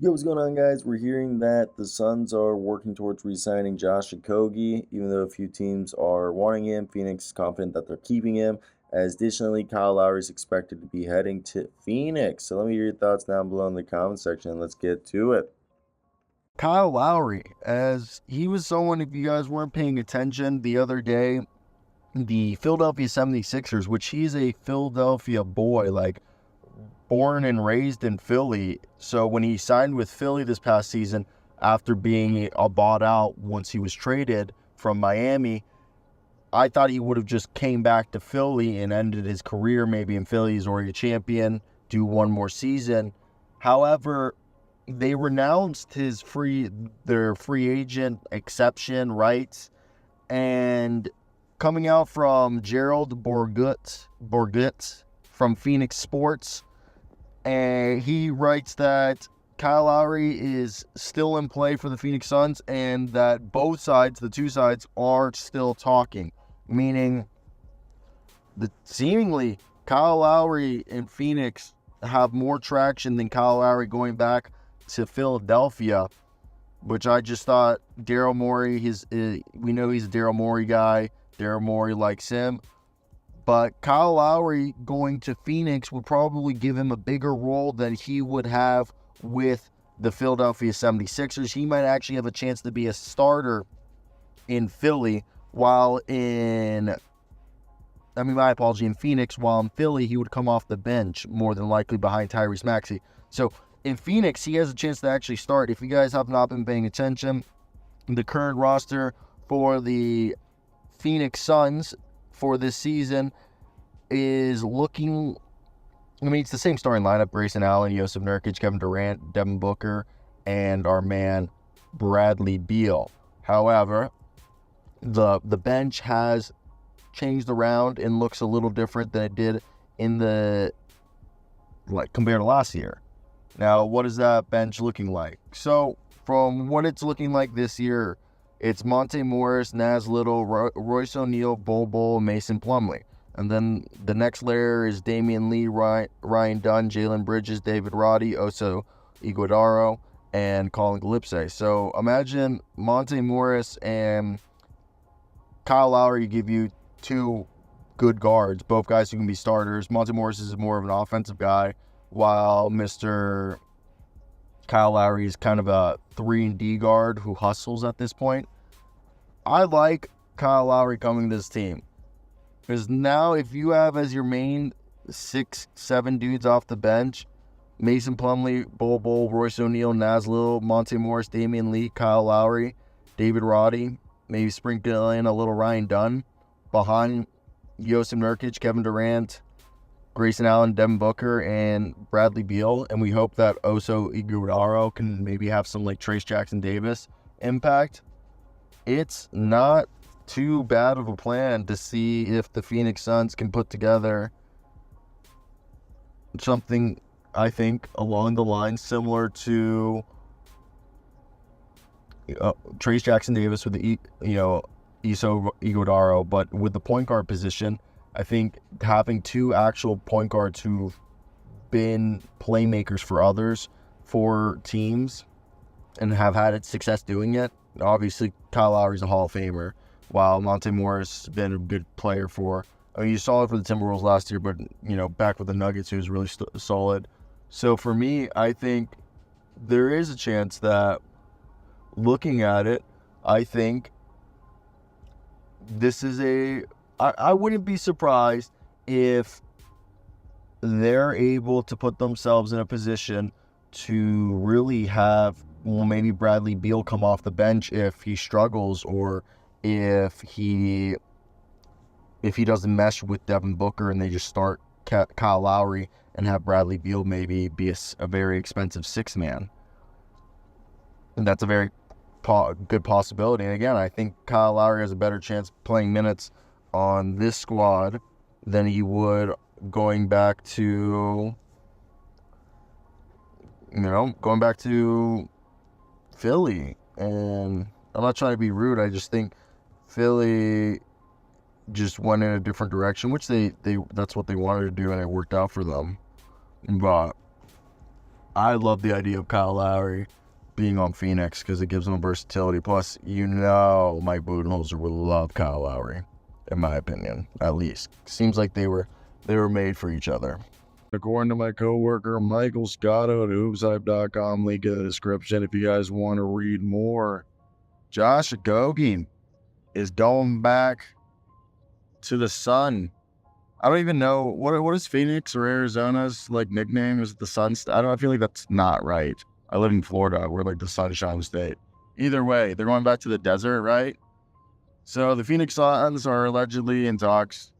Yo, what's going on, guys? We're hearing that the Suns are working towards re-signing Josh Okogie, even though a few teams are wanting him. Phoenix is confident that they're keeping him. As additionally, Kyle Lowry is expected to be heading to Phoenix. So let me hear your thoughts down below in the comment section, and let's get to it. Kyle Lowry, as he was someone, if you guys weren't paying attention the other day, the Philadelphia 76ers, which he's a Philadelphia boy, like born and raised in Philly. So when he signed with Philly this past season, after being bought out once he was traded from Miami, I thought he would have just came back to Philly and ended his career maybe in Philly as already a champion, do one more season. However, they renounced their free agent exception rights, and coming out from Gerald Bourguet from Phoenix Sports, and he writes that Kyle Lowry is still in play for the Phoenix Suns and that both sides, the two sides, are still talking, meaning that seemingly Kyle Lowry and Phoenix have more traction than Kyle Lowry going back to Philadelphia, which I just thought Daryl Morey, we know he's a Daryl Morey guy. Daryl Morey likes him. But Kyle Lowry going to Phoenix would probably give him a bigger role than he would have with the Philadelphia 76ers. He might actually have a chance to be a starter in Philly, in Phoenix, while in Philly, he would come off the bench, more than likely behind Tyrese Maxey. So in Phoenix, he has a chance to actually start. If you guys have not been paying attention, the current roster for the Phoenix Suns for this season is looking, it's the same starting lineup: Grayson Allen, Jusuf Nurkic, Kevin Durant, Devin Booker, and our man Bradley Beal. However, the bench has changed around and looks a little different than it did compared to last year. Now, what is that bench looking like? So, from what it's looking like this year, it's Monte Morris, Naz Little, Royce O'Neal, Bol Bol, Mason Plumlee. And then the next layer is Damian Lee, Ryan Dunn, Jalen Bridges, David Roddy, Oso Iguodaro, and Colin Gillespie. So imagine Monte Morris and Kyle Lowry give you two good guards, both guys who can be starters. Monte Morris is more of an offensive guy, while Mr. Kyle Lowry is kind of a 3-and-D guard who hustles at this point. I like Kyle Lowry coming to this team, because now if you have as your main 6-7 dudes off the bench, Mason Plumlee, Bol Bol, Royce O'Neal, Naz Little, Monte Morris, Damian Lee, Kyle Lowry, David Roddy, maybe sprinkle in a little Ryan Dunn, behind Jusuf Nurkic, Kevin Durant, Grayson Allen, Devin Booker, and Bradley Beal, and we hope that Oso Iguodaro can maybe have some like Trace Jackson Davis impact. It's not too bad of a plan to see if the Phoenix Suns can put together something, I think, along the lines similar to Trace Jackson Davis with the Oso Iguodaro, but with the point guard position. I think having two actual point guards who've been playmakers for others, for teams, and have had success doing it. Obviously, Kyle Lowry's a Hall of Famer, while Monte Morris has been a good player you saw it for the Timberwolves last year, but, back with the Nuggets, he was really solid. So for me, I think there is a chance that, looking at it, I think this is I wouldn't be surprised if they're able to put themselves in a position to really have, maybe Bradley Beal come off the bench if he struggles, or if he doesn't mesh with Devin Booker and they just start Kyle Lowry and have Bradley Beal maybe be a very expensive sixth man. And that's a very good possibility. And again, I think Kyle Lowry has a better chance of playing minutes on this squad than he would going back to Philly. And I'm not trying to be rude. I just think Philly just went in a different direction, which they that's what they wanted to do, and it worked out for them. But I love the idea of Kyle Lowry being on Phoenix because it gives him versatility. Plus, Mike Budenholzer would love Kyle Lowry, in my opinion, at least. Seems like they were made for each other. According to my coworker Michael Scotto at hoopshype.com, link in the description if you guys want to read more. Josh Okogie is going back to the Sun. I don't even know what is Phoenix or Arizona's like nickname? Is it the Sun? I feel like that's not right. I live in Florida. We're like the Sunshine State. Either way, they're going back to the desert, right? So the Phoenix Suns are allegedly in talks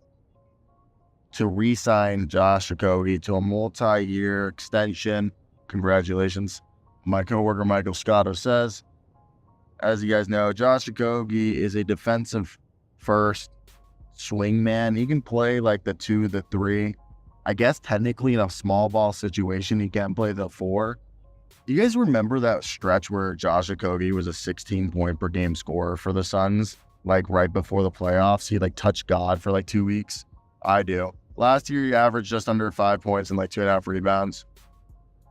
to re-sign Josh Okogie to a multi-year extension. Congratulations. My coworker Michael Scotto says, as you guys know, Josh Okogie is a defensive first swingman. He can play like the 2, the 3. I guess technically in a small ball situation, he can play the 4. You guys remember that stretch where Josh Okogie was a 16-point per game scorer for the Suns? Like right before the playoffs, he like touched God for like 2 weeks. I do. Last year, he averaged just under 5 points and like 2.5 rebounds.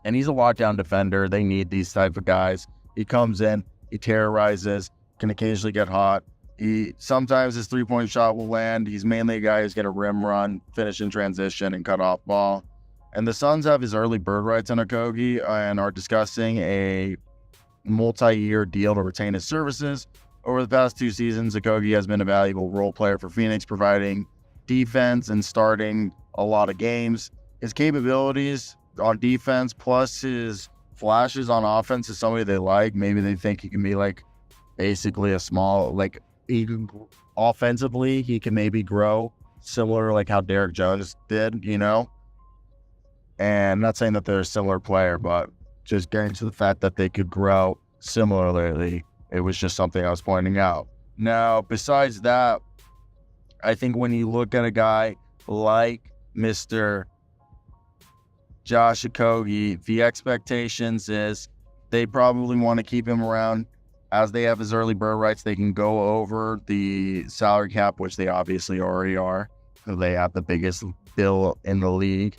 And he's a lockdown defender. They need these type of guys. He comes in, he terrorizes, can occasionally get hot. Sometimes his 3-point shot will land. He's mainly a guy who's going to rim run, finish in transition, and cut off ball. And the Suns have his early bird rights on Okogie and are discussing a multi-year deal to retain his services. Over the past 2 seasons, Okogie has been a valuable role player for Phoenix, providing defense and starting a lot of games. His capabilities on defense plus his flashes on offense is somebody they like. Maybe they think he can be like basically a small, like he can, offensively, he can maybe grow similar like how Derek Jones did, And I'm not saying that they're a similar player, but just getting to the fact that they could grow similarly. It was just something I was pointing out. Now, besides that, I think when you look at a guy like Mr. Josh Okogie, the expectations is they probably want to keep him around. As they have his early bird rights, they can go over the salary cap, which they obviously already are. They have the biggest bill in the league.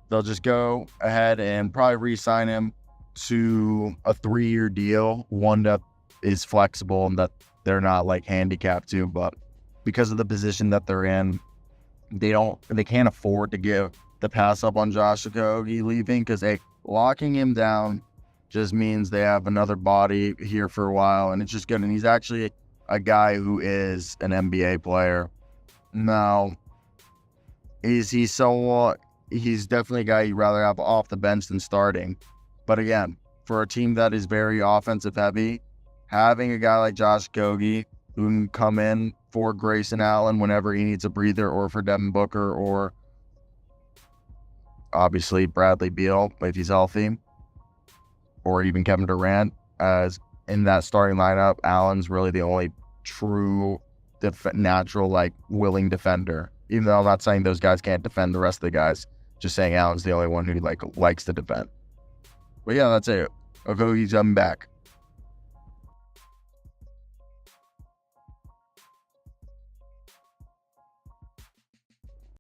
They'll just go ahead and probably re-sign him to a 3-year deal, one that is flexible and that they're not like handicapped to, but because of the position that they're in, they can't afford to give the pass up on Josh Okogie leaving because locking him down just means they have another body here for a while, and it's just good. And he's actually a guy who is an NBA player. Now, he's definitely a guy you'd rather have off the bench than starting. But again, for a team that is very offensive heavy, having a guy like Josh Okogie who can come in for Grayson Allen whenever he needs a breather, or for Devin Booker, or obviously Bradley Beal if he's healthy, or even Kevin Durant, as in that starting lineup, Allen's really the only true natural, like, willing defender. Even though I'm not saying those guys can't defend the rest of the guys, just saying Allen's the only one who likes to defend. But yeah, that's it. Okogie's coming back.